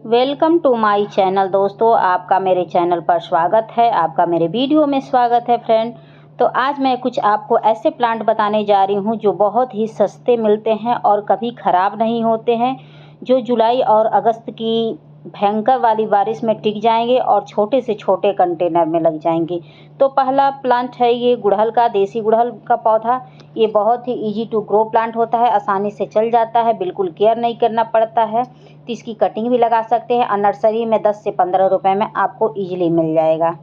Welcome to my channel. दोस्तों, आपका मेरे चैनल पर स्वागत है, आपका मेरे वीडियो में स्वागत है फ्रेंड। तो आज मैं कुछ आपको ऐसे प्लांट बताने जा रही हूँ जो बहुत ही सस्ते मिलते हैं और कभी ख़राब नहीं होते हैं, जो जुलाई और अगस्त की भयंकर वाली बारिश में टिक जाएंगे और छोटे से छोटे कंटेनर में लग जाएंगे। तो पहला प्लांट है ये गुड़हल का, देसी गुड़हल का पौधा। ये बहुत ही इजी टू ग्रो प्लांट होता है, आसानी से चल जाता है, बिल्कुल केयर नहीं करना पड़ता है। तो इसकी कटिंग भी लगा सकते हैं और नर्सरी में 10 से 15 रुपए में आपको ईजिली मिल जाएगा।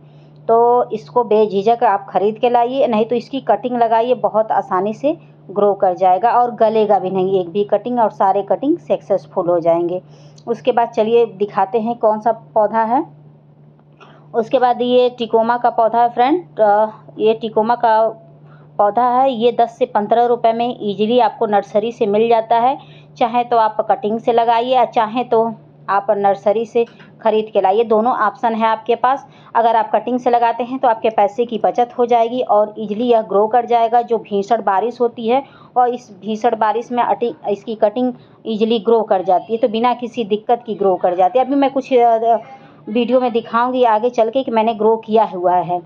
तो इसको बेझिझक आप ख़रीद के लाइए, नहीं तो इसकी कटिंग लगाइए, बहुत आसानी से ग्रो कर जाएगा और गलेगा भी नहीं एक भी कटिंग, और सारे कटिंग सक्सेसफुल हो जाएंगे। उसके बाद चलिए दिखाते हैं कौन सा पौधा है। उसके बाद ये टिकोमा का पौधा है फ्रेंड। ये टिकोमा का पौधा है, ये 10 से 15 रुपए में ईजिली आपको नर्सरी से मिल जाता है। चाहे तो आप कटिंग से लगाइए या चाहे तो आप नर्सरी से ख़रीद के लाइए, दोनों ऑप्शन है आपके पास। अगर आप कटिंग से लगाते हैं तो आपके पैसे की बचत हो जाएगी और ईजिली यह ग्रो कर जाएगा। जो भीषण बारिश होती है और इस भीषण बारिश में इसकी कटिंग ईजिली ग्रो कर जाती है, तो बिना किसी दिक्कत की ग्रो कर जाती है। अभी मैं कुछ वीडियो में दिखाऊंगी आगे चल के कि मैंने ग्रो किया हुआ है।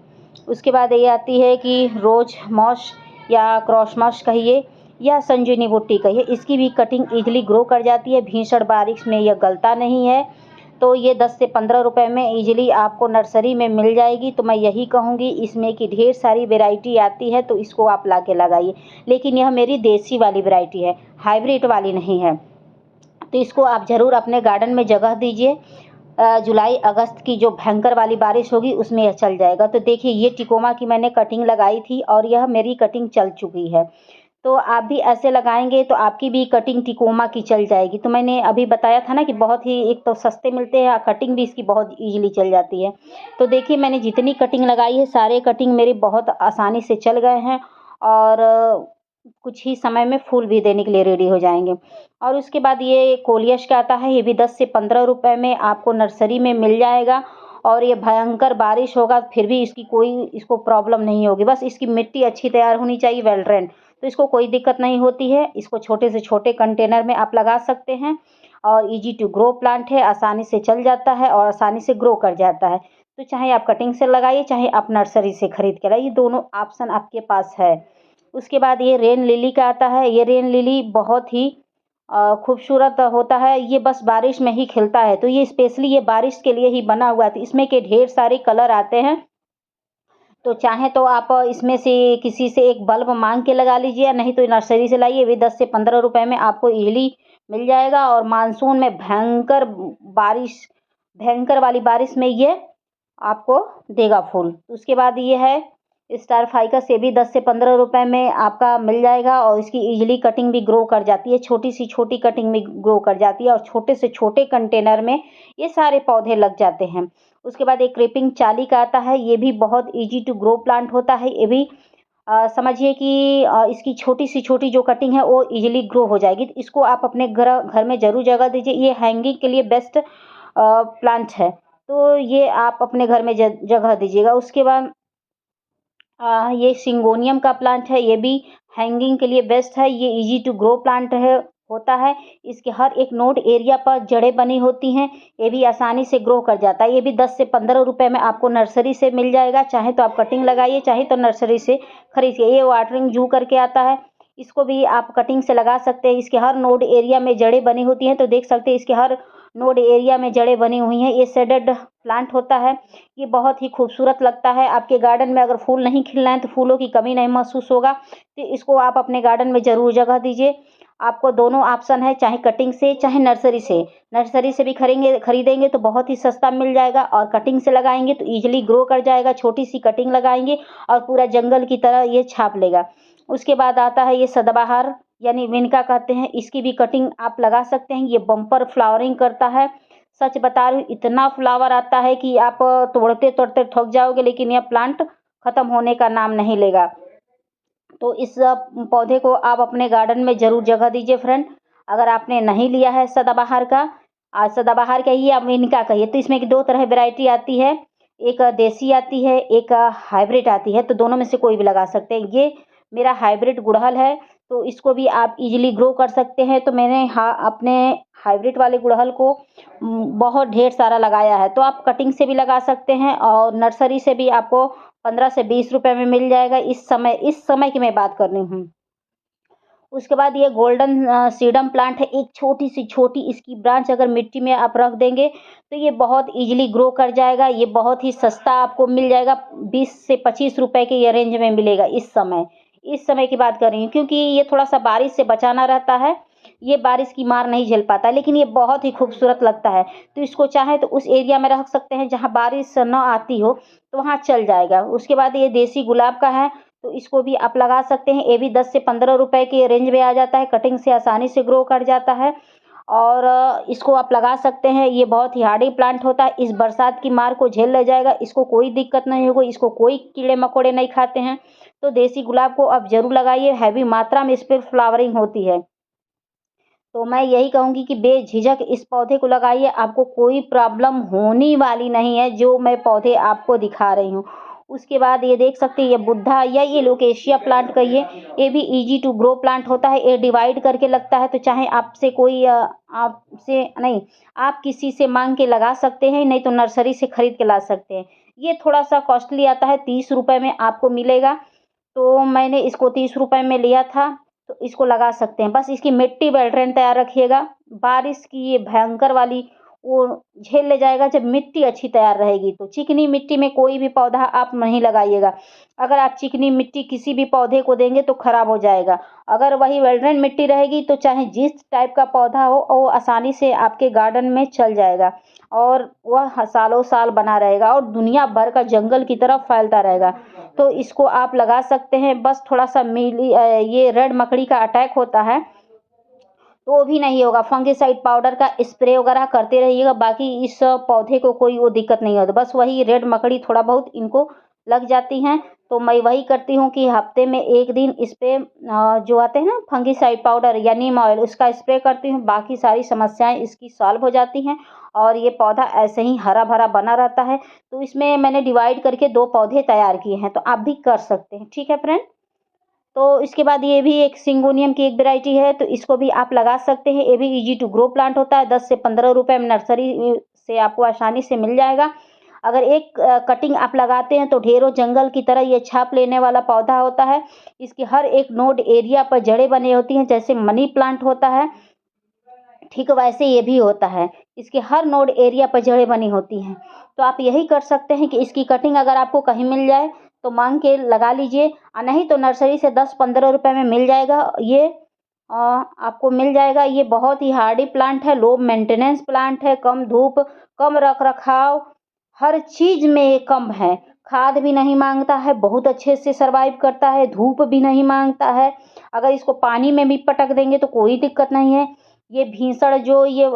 उसके बाद ये आती है कि रोज मॉस या क्रॉस मॉस कहिए या संजीवनी बूटी कहिए, इसकी भी कटिंग ईजिली ग्रो कर जाती है। भीषण बारिश में यह गलता नहीं है। तो ये 10 से 15 रुपए में ईजिली आपको नर्सरी में मिल जाएगी। तो मैं यही कहूँगी, इसमें की ढेर सारी वैरायटी आती है, तो इसको आप ला के लगाइए। लेकिन यह मेरी देसी वाली वैरायटी है, हाइब्रिड वाली नहीं है। तो इसको आप ज़रूर अपने गार्डन में जगह दीजिए। जुलाई अगस्त की जो भयंकर वाली बारिश होगी उसमें यह चल जाएगा। तो देखिए, ये टिकोमा की मैंने कटिंग लगाई थी और यह मेरी कटिंग चल चुकी है। तो आप भी ऐसे लगाएंगे तो आपकी भी कटिंग टिकोमा की चल जाएगी। तो मैंने अभी बताया था ना कि बहुत ही, एक तो सस्ते मिलते हैं, कटिंग भी इसकी बहुत ईजिली चल जाती है। तो देखिए, मैंने जितनी कटिंग लगाई है सारे कटिंग मेरे बहुत आसानी से चल गए हैं और कुछ ही समय में फूल भी देने के लिए रेडी हो जाएंगे। और उसके बाद ये कोलियस का आता है, ये भी 10 से 15 रुपए में आपको नर्सरी में मिल जाएगा। और ये भयंकर बारिश होगा फिर भी इसको प्रॉब्लम नहीं होगी, बस इसकी मिट्टी अच्छी तैयार होनी चाहिए, वेल ड्रेन। तो इसको कोई दिक्कत नहीं होती है। इसको छोटे से छोटे कंटेनर में आप लगा सकते हैं और इजी टू ग्रो प्लांट है, आसानी से चल जाता है और आसानी से ग्रो कर जाता है। तो चाहे आप कटिंग से लगाइए, चाहे आप नर्सरी से खरीद के लाइए, दोनों ऑप्शन आपके पास है। उसके बाद ये रेन लिली का आता है। ये रेन लिली बहुत ही खूबसूरत होता है, ये बस बारिश में ही खिलता है। तो ये स्पेशली ये बारिश के लिए ही बना हुआ था। इसमें के ढेर सारे कलर आते हैं, तो चाहे तो आप इसमें से किसी से एक बल्ब मांग के लगा लीजिए, नहीं तो नर्सरी से लाइए, भी 10 से 15 रुपए में आपको इजीली मिल जाएगा। और मानसून में भयंकर वाली बारिश में ये आपको देगा फूल। उसके बाद ये है स्टार फाइकस, ये भी 10 से 15 रुपए में आपका मिल जाएगा और इसकी इजीली कटिंग भी ग्रो कर जाती है, छोटी सी छोटी कटिंग भी ग्रो कर जाती है और छोटे से छोटे कंटेनर में ये सारे पौधे लग जाते हैं। उसके बाद एक क्रीपिंग चाली का आता है, ये भी बहुत इजी टू ग्रो प्लांट होता है। ये भी समझिए कि इसकी छोटी सी छोटी जो कटिंग है वो इजीली ग्रो हो जाएगी। तो इसको आप अपने घर में ज़रूर जगह दीजिए, ये हैंगिंग के लिए बेस्ट प्लांट है। तो ये आप अपने घर में जगह दीजिएगा। उसके बाद ये सिंगोनियम का प्लांट है, ये भी हैंगिंग के लिए बेस्ट है। ये इजी टू ग्रो प्लांट है, होता है। इसके हर एक नोड एरिया पर जड़ें बनी होती हैं, ये भी आसानी से ग्रो कर जाता है। ये भी 10 से 15 रुपए में आपको नर्सरी से मिल जाएगा। चाहे तो आप कटिंग लगाइए, चाहे तो नर्सरी से खरीदिए। ये वाटरिंग जू करके आता है, इसको भी आप कटिंग से लगा सकते हैं। इसके हर नोड एरिया में जड़ें बनी होती हैं, तो देख सकते हैं इसके हर नोड एरिया में जड़ें बनी हुई हैं। ये शेडेड प्लांट होता है, ये बहुत ही खूबसूरत लगता है। आपके गार्डन में अगर फूल नहीं खिल रहे हैं तो फूलों की कमी नहीं महसूस होगा, तो इसको आप अपने गार्डन में ज़रूर जगह दीजिए। आपको दोनों ऑप्शन है, चाहे कटिंग से चाहे नर्सरी से। नर्सरी से भी खरीदेंगे तो बहुत ही सस्ता मिल जाएगा और कटिंग से लगाएंगे तो ईजिली ग्रो कर जाएगा। छोटी सी कटिंग लगाएंगे और पूरा जंगल की तरह ये छाप लेगा। उसके बाद आता है ये सदाबहार, यानी विनका कहते हैं, इसकी भी कटिंग आप लगा सकते हैं। ये बम्पर फ्लावरिंग करता है, सच बता रही हूँ, इतना फ्लावर आता है कि आप तोड़ते तोड़ते थक जाओगे, लेकिन यह प्लांट खत्म होने का नाम नहीं लेगा। तो इस पौधे को आप अपने गार्डन में ज़रूर जगह दीजिए फ्रेंड। अगर आपने नहीं लिया है सदाबहार का, सदाबहार कहिए या इनका कहिए, तो इसमें की दो तरह वैरायटी आती है, एक देसी आती है, एक हाइब्रिड आती है। तो दोनों में से कोई भी लगा सकते हैं। ये मेरा हाइब्रिड गुड़हल है, तो इसको भी आप इजीली ग्रो कर सकते हैं। तो मैंने अपने हाइब्रिड वाले गुड़हल को बहुत ढेर सारा लगाया है। तो आप कटिंग से भी लगा सकते हैं और नर्सरी से भी आपको 15 से 20 रुपए में मिल जाएगा। इस समय की मैं बात कर रही हूँ। उसके बाद ये गोल्डन सीडम प्लांट है, एक छोटी सी छोटी इसकी ब्रांच अगर मिट्टी में आप रख देंगे तो ये बहुत इजीली ग्रो कर जाएगा। ये बहुत ही सस्ता आपको मिल जाएगा, 20 से 25 रुपए के ये रेंज में मिलेगा इस समय की बात कर रही हूँ, क्योंकि ये थोड़ा सा बारिश से बचाना रहता है। ये बारिश की मार नहीं झेल पाता, लेकिन ये बहुत ही खूबसूरत लगता है। तो इसको चाहे तो उस एरिया में रख सकते हैं जहाँ बारिश न आती हो, तो वहाँ चल जाएगा। उसके बाद ये देसी गुलाब का है, तो इसको भी आप लगा सकते हैं। ये भी 10 से 15 रुपए के रेंज में आ जाता है, कटिंग से आसानी से ग्रो कर जाता है और इसको आप लगा सकते हैं। ये बहुत ही हार्डी प्लांट होता है, इस बरसात की मार को झेल ले जाएगा, इसको कोई दिक्कत नहीं होगी, इसको कोई कीड़े मकोड़े नहीं खाते हैं। तो देसी गुलाब को आप ज़रूर लगाइए, हैवी मात्रा में इस पर फ्लावरिंग होती है। तो मैं यही कहूँगी कि बेझिझक इस पौधे को लगाइए, आपको कोई प्रॉब्लम होने वाली नहीं है, जो मैं पौधे आपको दिखा रही हूँ। उसके बाद ये देख सकते हैं, ये बुद्धा या ये लोकेशिया प्लांट कहिए, ये भी ईज़ी टू ग्रो प्लांट होता है। ये डिवाइड करके लगता है, तो चाहे आपसे कोई आपसे नहीं, आप किसी से माँग के लगा सकते हैं, नहीं तो नर्सरी से खरीद के ला सकते हैं। ये थोड़ा-सा कॉस्टली आता है, 30 रुपए में आपको मिलेगा। तो मैंने इसको 30 रुपए में लिया था, तो इसको लगा सकते हैं। बस इसकी मिट्टी वेल ड्रेन तैयार रखिएगा। बारिश की ये भयंकर वाली वो झेल ले जाएगा जब मिट्टी अच्छी तैयार रहेगी। तो चिकनी मिट्टी में कोई भी पौधा आप नहीं लगाइएगा। अगर आप चिकनी मिट्टी किसी भी पौधे को देंगे तो खराब हो जाएगा। अगर वही वेल ड्रेन मिट्टी रहेगी तो चाहे जिस टाइप का पौधा हो, वो आसानी से आपके गार्डन में चल जाएगा और वह सालों साल बना रहेगा और दुनिया भर का जंगल की तरफ फैलता रहेगा। तो इसको आप लगा सकते हैं। बस थोड़ा-सा ये रेड मकड़ी का अटैक होता है, तो वो भी नहीं होगा। फंगिसाइड पाउडर का स्प्रे वगैरह करते रहिएगा, बाकी इस पौधे को कोई वो दिक्कत नहीं होती। बस वही रेड मकड़ी थोड़ा बहुत इनको लग जाती हैं, तो मैं वही करती हूँ कि हफ्ते में 1 दिन इस पे जो आते हैं ना फंगिसाइड पाउडर या नीम ऑयल, उसका स्प्रे करती हूँ। बाकी सारी समस्याएँ इसकी सॉल्व हो जाती हैं और ये पौधा ऐसे ही हरा-भरा बना रहता है। तो इसमें मैंने डिवाइड करके 2 पौधे तैयार किए हैं, तो आप भी कर सकते हैं। ठीक है फ्रेंड? तो इसके बाद ये भी एक सिंगोनियम की एक वैरायटी है, तो इसको भी आप लगा सकते हैं। ये भी ईज़ी टू ग्रो प्लांट होता है, 10 से 15 रुपए में नर्सरी से आपको आसानी से मिल जाएगा। अगर एक कटिंग आप लगाते हैं तो ढेरों जंगल की तरह ये छाप लेने वाला पौधा होता है। इसकी हर एक नोड एरिया पर जड़ें बनी होती हैं, जैसे मनी प्लांट होता है, ठीक वैसे ये भी होता है। इसके हर नोड एरिया पर जड़ें बनी होती हैं। तो आप यही कर सकते हैं कि इसकी कटिंग अगर आपको कहीं मिल जाए तो माँग के लगा लीजिए, नहीं तो नर्सरी से 10-15 रुपए में मिल जाएगा। ये आपको मिल जाएगा। ये बहुत ही हार्डी प्लांट है, लो मेंटेनेंस प्लांट है, कम धूप, कम रख-रखाव, हर चीज़ में ये कम है। खाद भी नहीं माँगता है, बहुत अच्छे से सर्वाइव करता है, धूप भी नहीं माँगता है। अगर इसको पानी में भी पटक देंगे तो कोई दिक्कत नहीं है। ये भीषण जो ये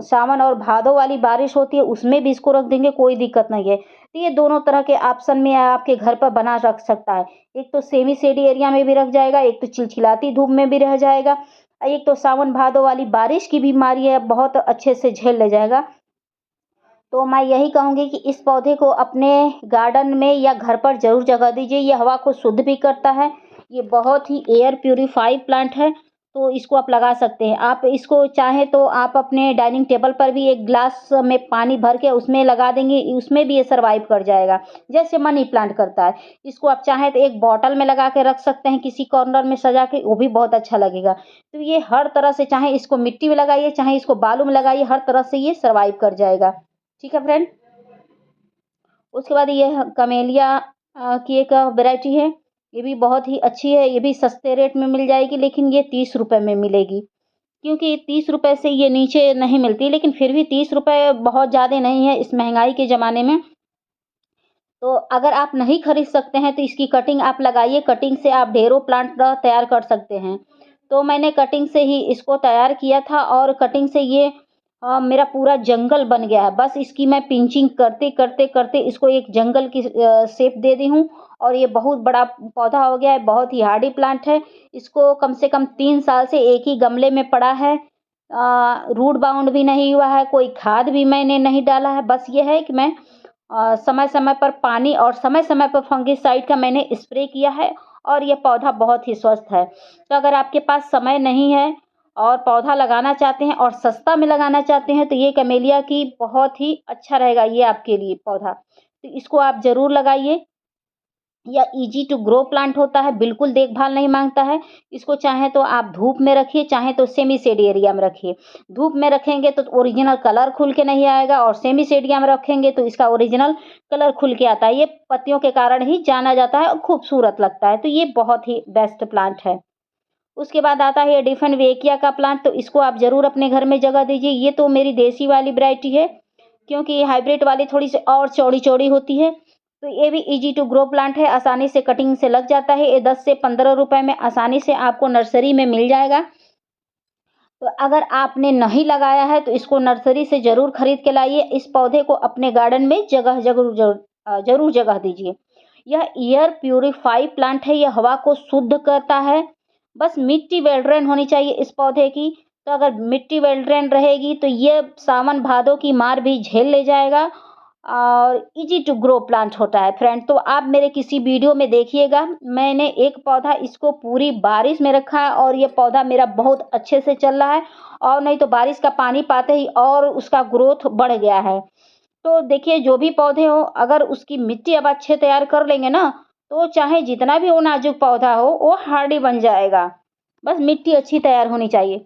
सावन और भादो वाली बारिश होती है, उसमें भी इसको रख देंगे, कोई दिक्कत नहीं है। तो ये दोनों तरह के ऑप्शन में आपके घर पर बना रख सकता है। एक तो सेमी शेडी एरिया में भी रख जाएगा, एक तो चिलचिलाती धूप में भी रह जाएगा, एक तो सावन भादो वाली बारिश की बीमारी है, बहुत अच्छे से झेल ले जाएगा। तो मैं यही कहूँगी कि इस पौधे को अपने गार्डन में या घर पर ज़रूर जगह दीजिए। ये हवा को शुद्ध भी करता है। ये बहुत ही एयर प्यूरीफाई प्लांट है, तो इसको आप लगा सकते हैं। आप इसको चाहें तो आप अपने डाइनिंग टेबल पर भी एक ग्लास में पानी भर के उसमें लगा देंगे, उसमें भी ये सर्वाइव कर जाएगा, जैसे मनी प्लांट करता है। इसको आप चाहें तो एक बॉटल में लगा के रख सकते हैं, किसी कॉर्नर में सजा के, वो भी बहुत अच्छा लगेगा। तो ये हर तरह से, चाहे इसको मिट्टी में लगाइए, चाहे इसको बालू में लगाइए, हर तरह से ये सर्वाइव कर जाएगा। ठीक है फ्रेंड? उसके बाद ये कमेलिया की एक वैरायटी है। ये भी बहुत ही अच्छी है, ये भी सस्ते रेट में मिल जाएगी, लेकिन ये 30 रुपए में मिलेगी। क्योंकि 30 रुपए से ये नीचे नहीं मिलती, लेकिन फिर भी 30 रुपए बहुत ज़्यादा नहीं है इस महँगाई के ज़माने में। तो अगर आप नहीं खरीद सकते हैं तो इसकी कटिंग आप लगाइए, कटिंग से आप ढेरों प्लांट तैयार कर सकते हैं। तो मैंने कटिंग से ही इसको तैयार किया था और कटिंग से ये मेरा पूरा जंगल बन गया है। बस इसकी मैं पिंचिंग करते इसको एक जंगल की शेप दे दी हूँ और ये बहुत बड़ा पौधा हो गया है, बहुत ही हार्डी प्लांट है। इसको कम से कम 3 साल से एक ही गमले में पड़ा है। रूट बाउंड भी नहीं हुआ है, कोई खाद भी मैंने नहीं डाला है। बस ये है कि मैं समय-समय पर पानी और समय-समय पर फंगिसाइड का मैंने स्प्रे किया है और ये पौधा बहुत ही स्वस्थ है। तो अगर आपके पास समय नहीं है और पौधा लगाना चाहते हैं और सस्ता में लगाना चाहते हैं, तो ये कैमेलिया की बहुत ही अच्छा रहेगा ये आपके लिए पौधा। तो इसको आप ज़रूर लगाइए। या ईज़ी टू ग्रो प्लांट होता है, बिल्कुल देखभाल नहीं माँगता है। इसको चाहे तो आप धूप में रखिए, चाहे तो सेमी शेड एरिया में रखिए। धूप में रखेंगे तो ओरिजिनल कलर खुल के नहीं आएगा और सेमी शेड एरिया में रखेंगे तो इसका ओरिजिनल कलर खुल के आता है। ये पत्तियों के कारण ही जाना जाता है और खूबसूरत लगता है, तो ये बहुत ही बेस्ट प्लांट है। उसके बाद आता है डिफेनवेकिया का प्लांट, तो इसको आप ज़रूर अपने घर में जगह दीजिए। ये तो मेरी देसी वाली वैरायटी है, क्योंकि ये हाइब्रिड वाली थोड़ी-सी और चौड़ी-चौड़ी होती है। तो ये भी ईज़ी टू ग्रो प्लांट है, आसानी से कटिंग से लग जाता है। ये 10 से 15 रुपए में आसानी से आपको नर्सरी में मिल जाएगा। तो अगर आपने नहीं लगाया है तो इसको नर्सरी से ज़रूर खरीद के लाइए। इस पौधे को अपने गार्डन में ज़रूर जगह दीजिए। यह एयर प्यूरीफाई प्लांट है, यह हवा को शुद्ध करता है। बस मिट्टी वेल ड्रेन होनी चाहिए इस पौधे की। तो अगर मिट्टी वेल ड्रेन रहेगी तो ये सावन भादों की मार भी झेल ले जाएगा और ईज़ी टू ग्रो प्लांट होता है फ्रेंड। तो आप मेरे किसी वीडियो में देखिएगा, मैंने एक पौधा इसको पूरी बारिश में रखा है और ये पौधा मेरा बहुत अच्छे से चल रहा है और नहीं तो बारिश का पानी पाते ही और उसका ग्रोथ बढ़ गया है। तो देखिए जो भी पौधे हों, अगर उसकी मिट्टी अब अच्छे तैयार कर लेंगे ना, तो चाहे जितना भी वो नाजुक पौधा हो, वो हार्डी बन जाएगा। बस मिट्टी अच्छी तैयार होनी चाहिए।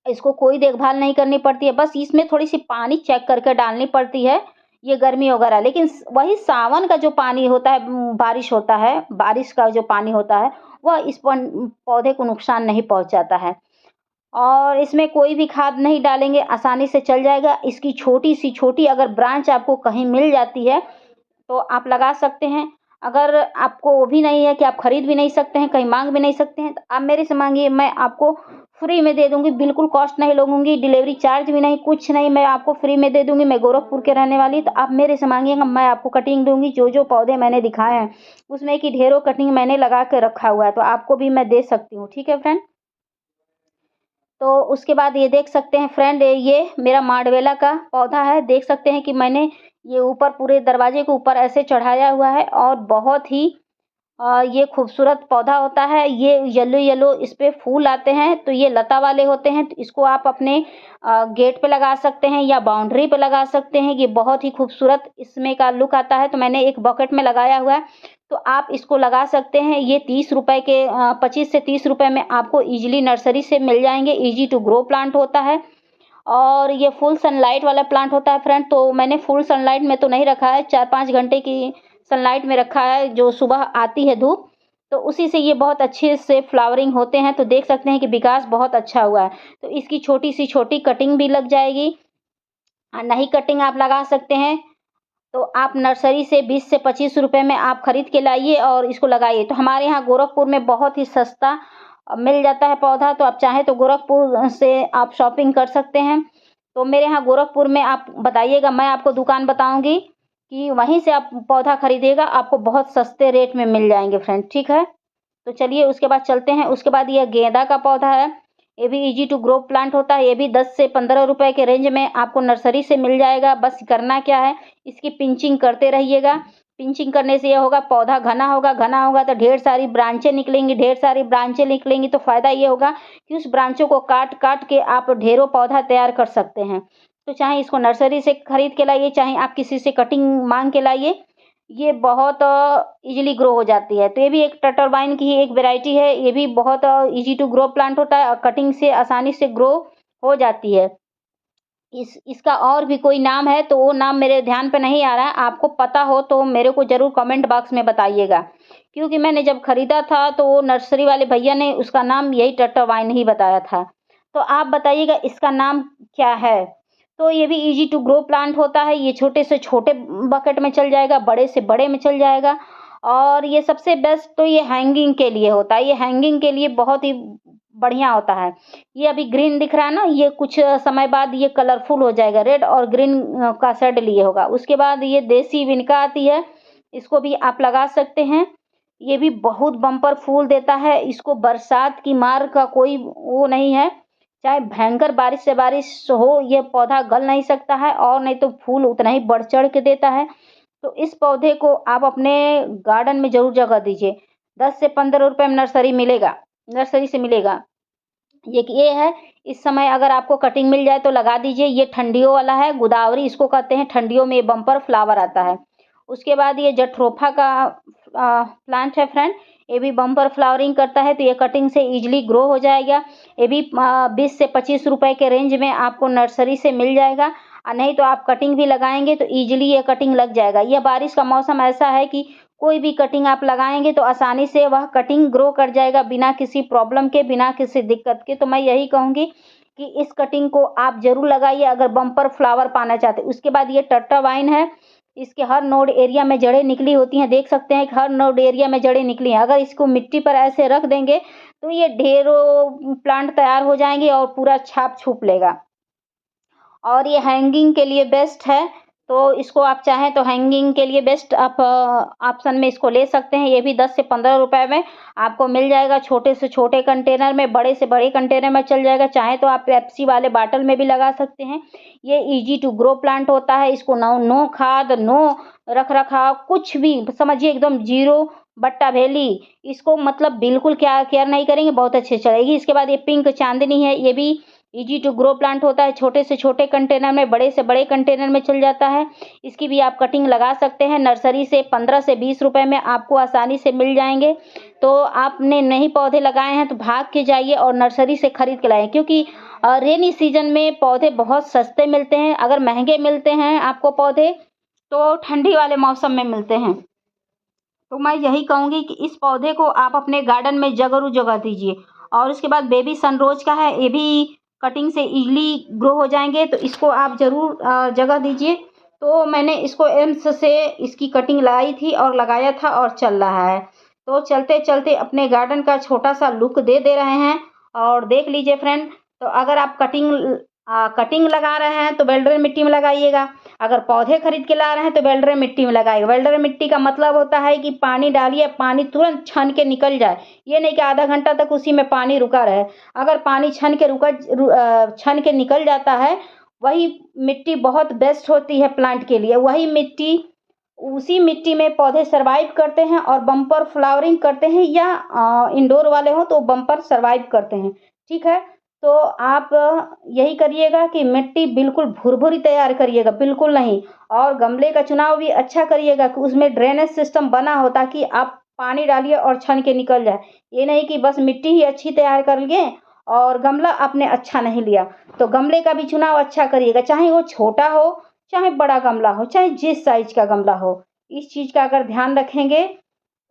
इसको कोई देखभाल नहीं करनी पड़ती है, बस इसमें थोड़ी-सी पानी चेक करके डालनी पड़ती है, ये गर्मी वगैरह। लेकिन वही सावन का जो पानी होता है, बारिश होता है, बारिश का जो पानी होता है, वह इस पौधे को नुकसान नहीं पहुँचाता है। और इसमें कोई भी खाद नहीं डालेंगे, आसानी से चल जाएगा। इसकी छोटी-सी छोटी अगर ब्रांच आपको कहीं मिल जाती है, तो आप लगा सकते हैं। अगर आपको वो भी नहीं है कि आप खरीद भी नहीं सकते हैं, कहीं माँग भी नहीं सकते हैं, तो आप मेरे से माँगिए, मैं आपको फ्री में दे दूँगी, बिल्कुल कॉस्ट नहीं लूँगी, डिलीवरी चार्ज भी नहीं, कुछ नहीं, मैं आपको फ्री में दे दूँगी। मैं गोरखपुर के रहने वाली, तो आप मेरे से माँगिएगा, मैं आपको कटिंग दूँगी। जो-जो पौधे मैंने दिखाए हैं, उसमें की ढेरों कटिंग मैंने लगा के रखा हुआ है, तो आपको भी मैं दे सकती हूँ। ठीक है फ्रेंड? तो उसके बाद ये देख सकते हैं फ्रेंड, ये मेरा मार्डवेला का पौधा है। देख सकते हैं कि मैंने ये ऊपर पूरे दरवाजे के ऊपर ऐसे चढ़ाया हुआ है और बहुत ही ये खूबसूरत पौधा होता है। ये येलो-येलो इस पे फूल आते हैं, तो ये लता वाले होते हैं। तो इसको आप अपने गेट पे लगा सकते हैं या बाउंड्री पे लगा सकते हैं। ये बहुत ही खूबसूरत इसमें का लुक आता है। तो मैंने एक बकेट में लगाया हुआ है, तो आप इसको लगा सकते हैं। ये 30 रुपए के 25 से 30 रुपए में आपको ईज़िली नर्सरी से मिल जाएँगे। ईज़ी टू ग्रो प्लांट होता है और ये फुल सनलाइट वाला प्लांट होता है फ्रेंड। तो मैंने फुल सनलाइट में तो नहीं रखा है, 4-5 घंटे की सनलाइट में रखा है, जो सुबह आती है धूप, तो उसी से ये बहुत अच्छे से फ्लावरिंग होते हैं। तो देख सकते हैं कि विकास बहुत अच्छा हुआ है। तो इसकी छोटी-सी छोटी कटिंग भी लग जाएगी। नहीं कटिंग आप लगा सकते हैं, तो आप नर्सरी से 20 से 25 रुपए में आप खरीद के लाइए और इसको लगाइए। तो हमारे यहाँ गोरखपुर में बहुत ही सस्ता मिल जाता है पौधा, तो आप चाहें तो गोरखपुर से आप शॉपिंग कर सकते हैं। तो मेरे यहाँ गोरखपुर में आप बताइएगा, मैं आपको दुकान बताऊँगी कि वहीं से आप पौधा खरीदिएगा, आपको बहुत सस्ते रेट में मिल जाएँगे फ्रेंड, ठीक है? तो चलिए उसके बाद चलते हैं। उसके बाद ये गेंदा का पौधा है। ये भी ईज़ी टू ग्रो प्लांट होता है। ये भी 10 से 15 रुपए के रेंज में आपको नर्सरी से मिल जाएगा। बस करना क्या है, इसकी पिंचिंग करते रहिएगा। पिंचिंग करने से ये होगा, पौधा घना होगा तो ढेर सारी ब्रांचें निकलेंगी। ढेर सारी ब्रांचें निकलेंगी तो फ़ायदा ये होगा कि उस ब्रांचों को काट-काट के आप ढेरों पौधा तैयार कर सकते हैं। तो चाहे इसको नर्सरी से खरीद के लाइए, चाहे आप किसी से कटिंग माँग के लाइए, ये बहुत ईज़िली ग्रो हो जाती है। तो ये भी एक टटरवाइन की ही एक वैरायटी है। ये भी बहुत ईज़ी टू ग्रो प्लांट होता है और कटिंग से आसानी से ग्रो हो जाती है। इसका और भी कोई नाम है, तो वो नाम मेरे ध्यान पे नहीं आ रहा है। आपको पता हो तो मेरे को ज़रूर कमेंट बॉक्स में बताइएगा। क्योंकि मैंने जब खरीदा था तो वो नर्सरी वाले भैया ने उसका नाम यही टटरवाइन ही बताया था। तो आप बताइएगा इसका नाम क्या है? तो ये भी ईज़ी टू ग्रो प्लांट होता है। ये छोटे से छोटे बकेट में चल जाएगा, बड़े से बड़े में चल जाएगा और ये सबसे बेस्ट तो ये हैंगिंग के लिए होता है। ये हैंगिंग के लिए बहुत ही बढ़िया होता है। ये अभी ग्रीन दिख रहा है ना, ये कुछ समय बाद ये कलरफुल हो जाएगा, रेड और ग्रीन का शेड लिए होगा। उसके बाद ये देसी विनका आती है, इसको भी आप लगा सकते हैं। ये भी बहुत बम्पर फूल देता है। इसको बरसात की मार का कोई वो नहीं है, चाहे भयंकर बारिश से बारिश हो, ये पौधा गल नहीं सकता है और नहीं तो फूल उतना ही बढ़ चढ़ के देता है। तो इस पौधे को आप अपने गार्डन में ज़रूर जगह दीजिए। 10 से 15 रुपए में नर्सरी से मिलेगा। ये है, इस समय अगर आपको कटिंग मिल जाए तो लगा दीजिए। ये ठंडियों वाला है, गोदावरी इसको कहते हैं, ठंडियों में ये बम्पर फ्लावर आता है। उसके बाद ये जट्रोफा का प्लांट है फ्रेंड, ये भी बम्पर फ्लावरिंग करता है, तो ये कटिंग से ईजिली ग्रो हो जाएगा। ये भी 20 से 25 रुपए के रेंज में आपको नर्सरी से मिल जाएगा, और नहीं तो आप कटिंग भी लगाएंगे तो ईजिली ये कटिंग लग जाएगा। यह बारिश का मौसम ऐसा है कि कोई भी कटिंग आप लगाएंगे तो आसानी से वह कटिंग ग्रो कर जाएगा, बिना किसी प्रॉब्लम के, बिना किसी दिक्कत के। तो मैं यही कहूँगी कि इस कटिंग को आप ज़रूर लगाइए अगर बम्पर फ्लावर पाना चाहते हैं। उसके बाद ये टट्टावाइन है, इसके हर नोड एरिया में जड़ें निकली होती हैं, देख सकते हैं कि हर नोड एरिया में जड़ें निकली हैं। अगर इसको मिट्टी पर ऐसे रख देंगे तो ये ढेरों प्लांट तैयार हो जाएंगे और पूरा छाप छूप लेगा। और ये हैंगिंग के लिए बेस्ट है, तो इसको आप चाहें तो हैंगिंग के लिए बेस्ट आप ऑप्शन में इसको ले सकते हैं। ये भी 10 से 15 रुपए में आपको मिल जाएगा, छोटे से छोटे कंटेनर में, बड़े से बड़े कंटेनर में चल जाएगा। चाहे तो आप पेप्सी वाले बॉटल में भी लगा सकते हैं। ये ईजी टू ग्रो प्लांट होता है, इसको नो खाद, नो रख रखाव, कुछ भी समझिए, एकदम जीरो बट्टा भेली। इसको मतलब बिल्कुल क्या केयर नहीं करेंगे, बहुत अच्छे चलेगी। इसके बाद ये पिंक चांदनी है, ये भी इजी टू ग्रो प्लांट होता है, छोटे से छोटे कंटेनर में, बड़े से बड़े कंटेनर में चल जाता है। इसकी भी आप कटिंग लगा सकते हैं, नर्सरी से 15 से 20 रुपए में आपको आसानी से मिल जाएंगे। तो आपने नहीं पौधे लगाए हैं तो भाग के जाइए और नर्सरी से खरीद के लाएं, क्योंकि रेनी सीजन में पौधे बहुत सस्ते मिलते हैं। अगर महंगे मिलते हैं आपको पौधे तो ठंडी वाले मौसम में मिलते हैं। तो मैं यही कहूँगी कि इस पौधे को आप अपने गार्डन में ज़रूर जगह दीजिए। और उसके बाद बेबी सनरोज का है, ये भी कटिंग से इजीली ग्रो हो जाएंगे, तो इसको आप ज़रूर जगह दीजिए। तो मैंने इसको एम्स से इसकी कटिंग लाई थी और लगाया था और चल रहा है। तो चलते चलते अपने गार्डन का छोटा सा लुक दे रहे हैं। और देख लीजिए फ्रेंड, तो अगर आप कटिंग लगा रहे हैं तो बेलडर मिट्टी में लगाइएगा। अगर पौधे खरीद के ला रहे हैं तो बेलडर मिट्टी में लगाइएगा। बेलडर मिट्टी का मतलब होता है कि पानी डालिए, पानी तुरंत छन के निकल जाए, ये नहीं कि आधा घंटा तक उसी में पानी रुका रहे। अगर पानी छन के निकल जाता है, वही मिट्टी बहुत बेस्ट होती है प्लांट के लिए। उसी मिट्टी में पौधे सरवाइव करते हैं और बम्पर फ्लावरिंग करते हैं, या इंडोर वाले हों तो बम्पर सरवाइव करते हैं। ठीक है, तो आप यही करिएगा कि मिट्टी बिल्कुल भुरभुरी तैयार करिएगा, बिल्कुल नहीं। और गमले का चुनाव भी अच्छा करिएगा कि उसमें ड्रेनेज सिस्टम बना हो, ताकि आप पानी डालिए और छन के निकल जाए। ये नहीं कि बस मिट्टी ही अच्छी तैयार कर लिए और गमला आपने अच्छा नहीं लिया। तो गमले का भी चुनाव अच्छा करिएगा, चाहे वो छोटा हो, चाहे बड़ा गमला हो, चाहे जिस साइज का गमला हो। इस चीज़ का अगर ध्यान रखेंगे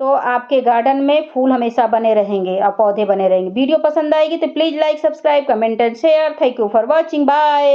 तो आपके गार्डन में फूल हमेशा बने रहेंगे और पौधे बने रहेंगे। वीडियो पसंद आएगी तो please like, subscribe, comment and share. Thank you for watching, bye.